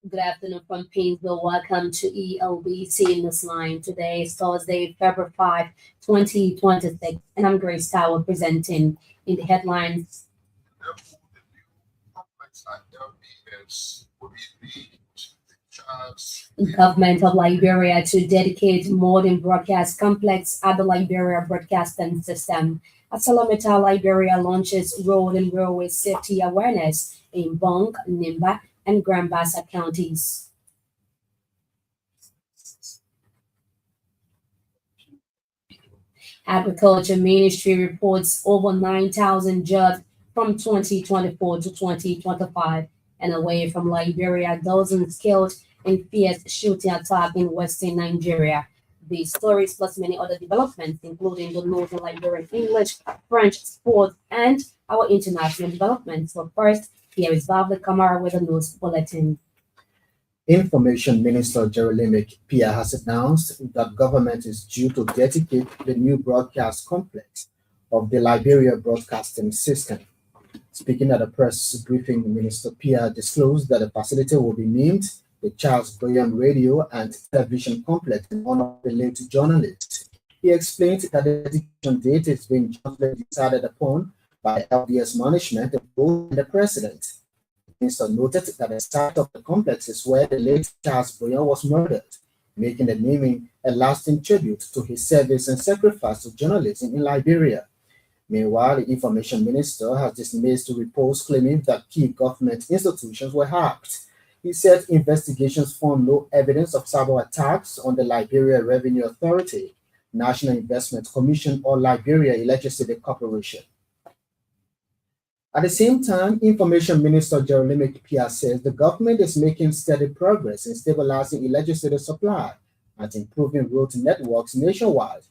Good afternoon from Painesville. Welcome to Elbc Newsline. Today is Thursday, February 5, 2026, and I'm Grace Tower presenting in the headlines. Government of Liberia to dedicate modern broadcast complex at the Liberia Broadcasting System. Asalomita Liberia launches road and railway safety awareness in Bong, Nimba, and Grambassa counties. Agriculture Ministry reports over 9,000 jobs from 2024 to 2025, and away from Liberia, dozens killed in fierce shooting attack in western Nigeria. These stories plus many other developments, including the Northern Liberian English, French, sports, and our international developments. So first, here is Barbara Kamara with a news bulletin. Information Minister Jeremy Pia has announced that government is due to dedicate the new broadcast complex of the Liberia Broadcasting System. Speaking at a press briefing, Minister Pia disclosed that the facility will be named the Charles Boyan Radio and Television Complex in honor of the late journalist. He explained that the dedication date is being jointly decided upon by LDS management and the president. The minister noted that the site of the complex is where the late Charles Boyan was murdered, making the naming a lasting tribute to his service and sacrifice to journalism in Liberia. Meanwhile, the information minister has dismissed reports claiming that key government institutions were hacked. He said investigations found no evidence of cyber attacks on the Liberia Revenue Authority, National Investment Commission, or Liberia Electricity Corporation. At the same time, Information Minister Jeremy Pia says the government is making steady progress in stabilizing electricity supply and improving road networks nationwide.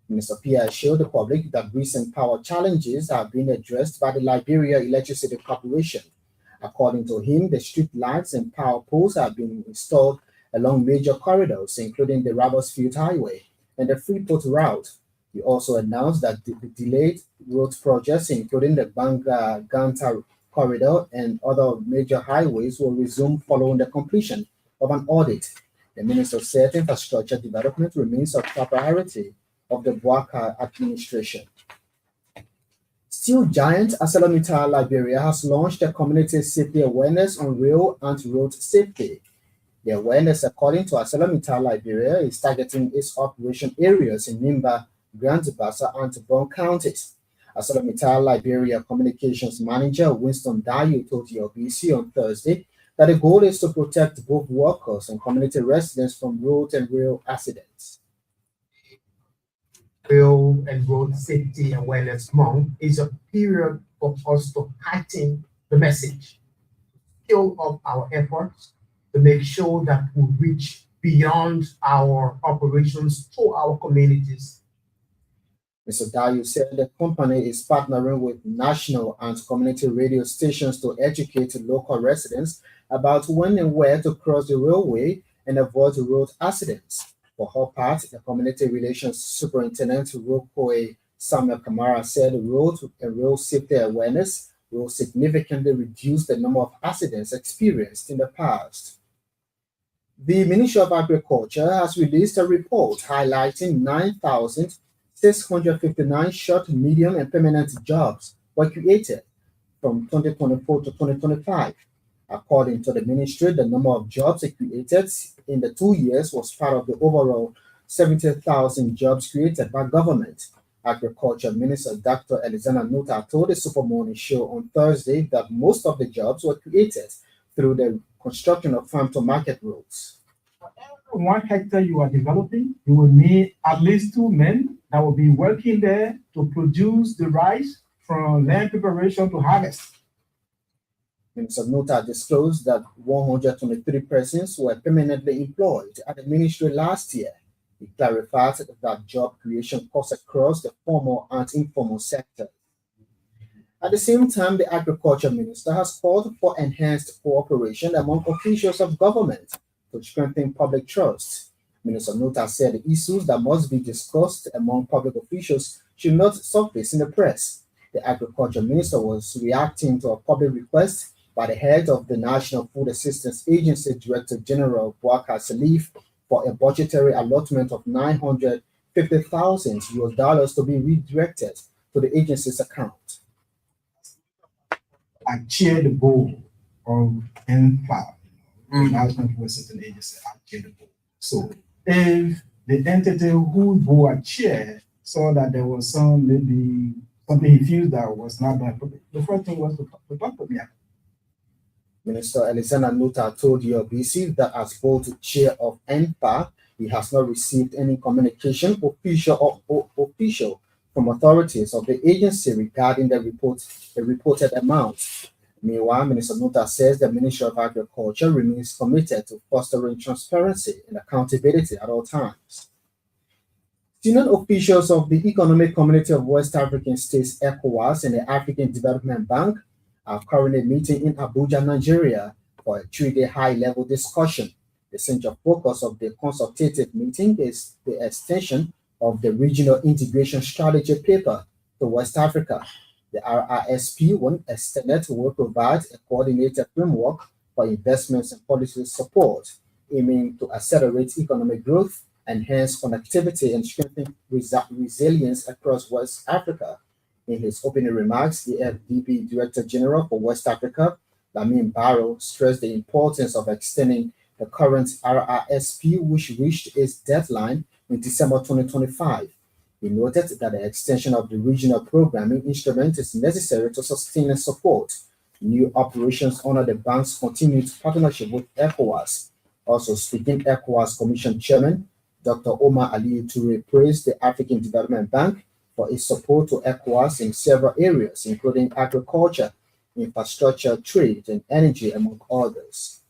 Minister Pia assured the public that recent power challenges have been addressed by the Liberia Electricity Corporation. According to him, the street lights and power poles have been installed along major corridors, including the Rabosfield Highway and the Freeport route. He also announced that the delayed road projects, including the Banga-Ganta corridor and other major highways, will resume following the completion of an audit. The minister said infrastructure development remains a top priority of the Bouaka administration. Steel giant ArcelorMittal Liberia has launched a community safety awareness on rail and road safety. The awareness, according to ArcelorMittal Liberia, is targeting its operation areas in Nimba, Grambassa, and Bong counties. ArcelorMittal Liberia Communications Manager Winston Dayu told the Elbc on Thursday that the goal is to protect both workers and community residents from road and rail accidents. Rail and Road Safety Awareness Month is a period for us to heighten the message, scale up our efforts to make sure that we reach beyond our operations to our communities. Mr. Dayu said the company is partnering with national and community radio stations to educate local residents about when and where to cross the railway and avoid road accidents. For her part, the Community Relations Superintendent Rokoe Samuel Kamara said road and rail safety awareness will significantly reduce the number of accidents experienced in the past. The Ministry of Agriculture has released a report highlighting 9,659 short, medium, and permanent jobs were created from 2024 to 2025. According to the ministry, the number of jobs created in the 2 years was part of the overall 70,000 jobs created by government. Agriculture Minister Dr. Elizana Nuta told the Super Morning Show on Thursday that most of the jobs were created through the construction of farm-to-market roads. For every 1 hectare you are developing, you will need at least 2 men that will be working there to produce the rice from land preparation to harvest. Minister Nota disclosed that 123 persons were permanently employed at the ministry last year. He clarified that job creation cuts across the formal and informal sector. At the same time, the Agriculture Minister has called for enhanced cooperation among officials of government to strengthen public trust. Minister Nota said the issues that must be discussed among public officials should not surface in the press. The Agriculture Minister was reacting to a public request by the head of the National Food Assistance Agency, Director General Boubacar Salif, for a budgetary allotment of $950,000 to be redirected to the agency's account. I chair the board of NFA, the National Food Assistance Agency. I chair the board. So if the entity whose board I chair saw that there was maybe something he feels that was not done, the first thing was to talk to me. Minister Alexander Nuta told Elbc that as board chair of NFA, he has not received any communication, official or official, from authorities of the agency regarding the reported amount. Meanwhile, Minister Nuta says the Ministry of Agriculture remains committed to fostering transparency and accountability at all times. Senior officials of the Economic Community of West African States, ECOWAS, and the African Development Bank are currently meeting in Abuja, Nigeria, for a 3-day high-level discussion. The central focus of the consultative meeting is the extension of the Regional Integration Strategy paper to West Africa. The RRSP, when extended, will provide a coordinated framework for investments and policy support, aiming to accelerate economic growth, enhance connectivity, and strengthen resilience across West Africa. In his opening remarks, the FDP Director General for West Africa, Lamin Barrow, stressed the importance of extending the current RRSP, which reached its deadline in December 2025. He noted that the extension of the regional programming instrument is necessary to sustain and support new operations under the bank's continued partnership with ECOWAS. Also speaking, ECOWAS Commission Chairman Dr. Omar Ali Toure praised the African Development Bank for its support to ECOWAS in several areas, including agriculture, infrastructure, trade, and energy, among others.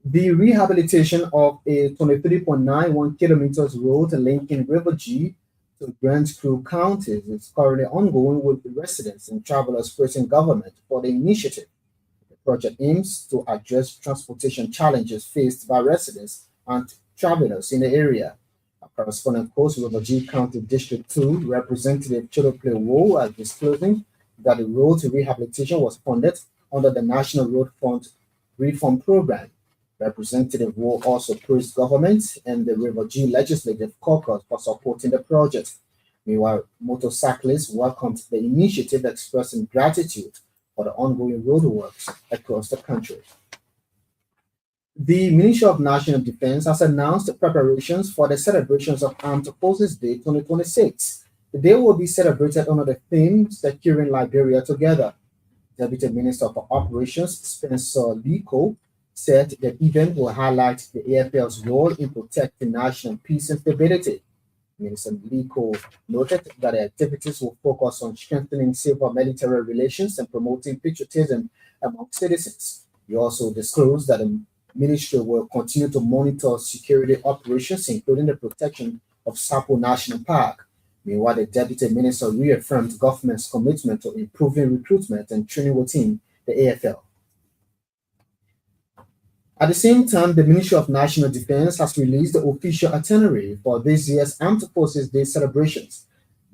The rehabilitation of a 23.91 kilometers road linking River G to Grand Crew counties is currently ongoing, with the residents and travelers praising government for the initiative. The project aims to address transportation challenges faced by residents and travelers in the area. A correspondent post River G County District 2 Representative Chidople Wo is disclosing that the road rehabilitation was funded under the National Road Fund Reform Program. Representative Wo also praised government and the River G Legislative Caucus for supporting the project. Meanwhile, motorcyclists welcomed the initiative, expressing gratitude for the ongoing roadworks across the country. The Ministry of National Defense has announced the preparations for the celebrations of Armed Forces Day 2026. The day will be celebrated under the theme Securing Liberia Together. Deputy Minister for Operations Spencer Liko said the event will highlight the AFL's role in protecting national peace and stability. Minister Liko noted that the activities will focus on strengthening civil-military relations and promoting patriotism among citizens. He also disclosed that the ministry will continue to monitor security operations, including the protection of Sapo National Park. Meanwhile, the Deputy Minister reaffirmed government's commitment to improving recruitment and training within the AFL. At the same time, the Ministry of National Defense has released the official itinerary for this year's Armed Forces Day celebrations.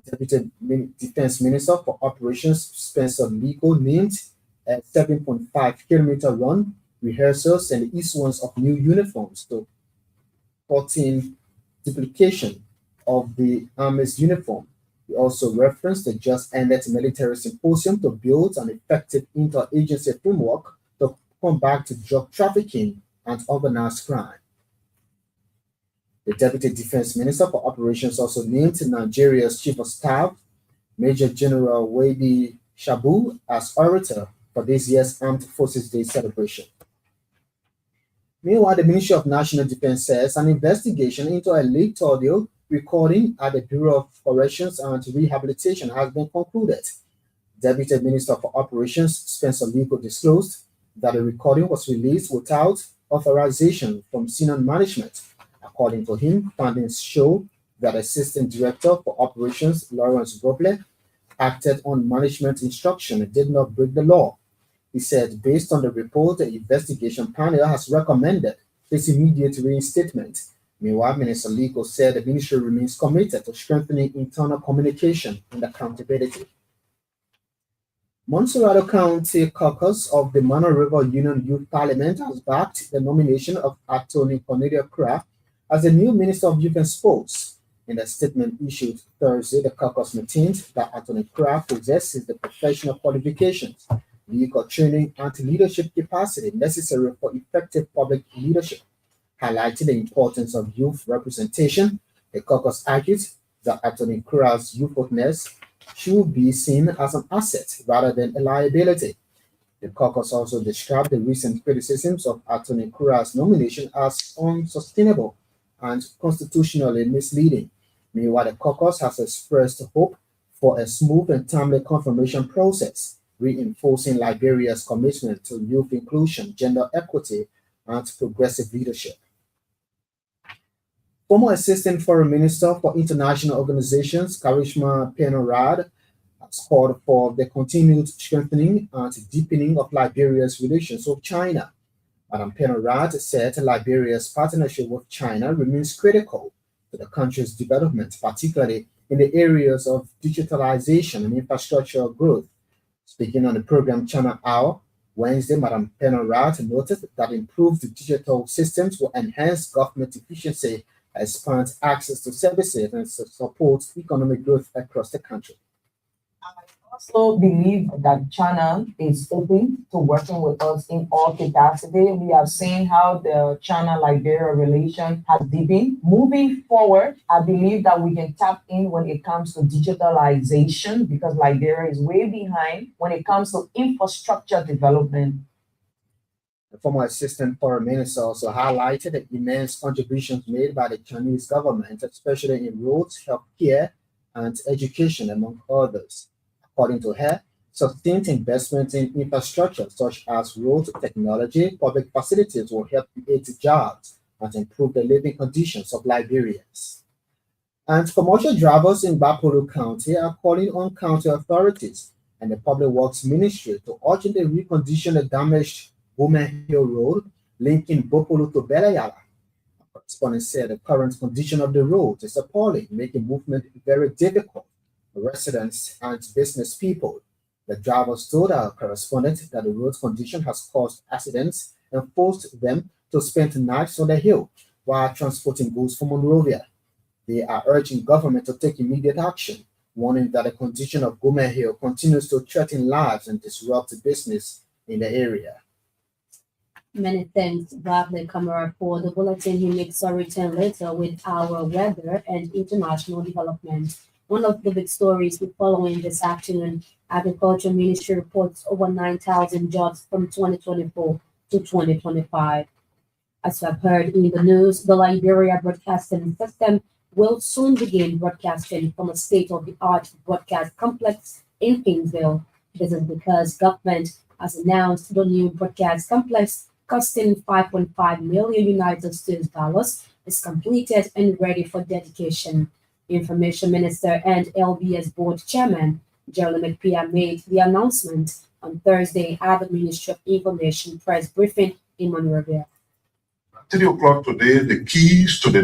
Deputy Defense Minister for Operations Spencer Liko named a 7.5-kilometer run, rehearsals, and the issuance of new uniforms to 14 duplication of the Army's uniform. He also referenced the just ended military symposium to build an effective interagency framework to combat drug trafficking and organized crime. The Deputy Defense Minister for Operations also named Nigeria's Chief of Staff, Major General Wade Shabu, as orator for this year's Armed Forces Day celebration. Meanwhile, the Ministry of National Defense says an investigation into a leaked audio recording at the Bureau of Corrections and Rehabilitation has been concluded. Deputy Minister for Operations Spencer Liko disclosed that the recording was released without authorization from senior management. According to him, findings show that Assistant Director for Operations Lawrence Roble acted on management instruction and did not break the law. He said, based on the report, the investigation panel has recommended this immediate reinstatement. Meanwhile, Minister Liko said the ministry remains committed to strengthening internal communication and accountability. Montserrado County Caucus of the Mano River Union Youth Parliament has backed the nomination of Attorney Cornelia Craft as the new Minister of Youth and Sports. In a statement issued Thursday, the caucus maintained that Attorney Craft possesses the professional qualifications, legal training, and leadership capacity necessary for effective public leadership. Highlighting the importance of youth representation, the caucus argues that Attorney Craft's youthfulness should be seen as an asset rather than a liability. The caucus also described the recent criticisms of Attorney Craft's nomination as unsustainable and constitutionally misleading. Meanwhile, the caucus has expressed hope for a smooth and timely confirmation process, reinforcing Liberia's commitment to youth inclusion, gender equity, and progressive leadership. Former Assistant Foreign Minister for International Organizations, Karishma Penarad, has called for the continued strengthening and deepening of Liberia's relations with China. Madam Penarad said Liberia's partnership with China remains critical to the country's development, particularly in the areas of digitalization and infrastructure growth. Speaking on the program China Hour Wednesday, Madam Penarad noted that improved digital systems will enhance government efficiency, expand access to services, and support economic growth across the country. I also believe that China is open to working with us in all capacity. We have seen how the China-Liberia relation has deepened. Moving forward, I believe that we can tap in when it comes to digitalization because Liberia is way behind when it comes to infrastructure development. The former Assistant Foreign Minister also highlighted the immense contributions made by the Chinese government, especially in roads, healthcare, and education, among others. According to her, sustained investment in infrastructure such as road technology, public facilities will help create jobs and improve the living conditions of Liberians. And commercial drivers in Bapolo County are calling on county authorities and the Public Works Ministry to urgently recondition the damaged Women Hill Road linking Bopolo to Belayala. A correspondent said the current condition of the road is appalling, making movement very difficult for residents and business people. The drivers told our correspondent that the road condition has caused accidents and forced them to spend nights on the hill while transporting goods from Monrovia. They are urging government to take immediate action, warning that the condition of Gomer Hill continues to threaten lives and disrupt business in the area. Many thanks, Bradley Camara, for the bulletin. He makes a return later with our weather and international development. One of the big stories we're following this afternoon, Agriculture Ministry reports over 9,000 jobs from 2024 to 2025. As you have heard in the news, the Liberia Broadcasting System will soon begin broadcasting from a state-of-the-art broadcast complex in Kingsville. This is because government has announced the new broadcast complex costing $5.5 million United States dollars is completed and ready for dedication. Information Minister and LBS Board Chairman Jeremy McPia made the announcement on Thursday at the Ministry of Information press briefing in Monrovia. 3 o'clock today, the keys to the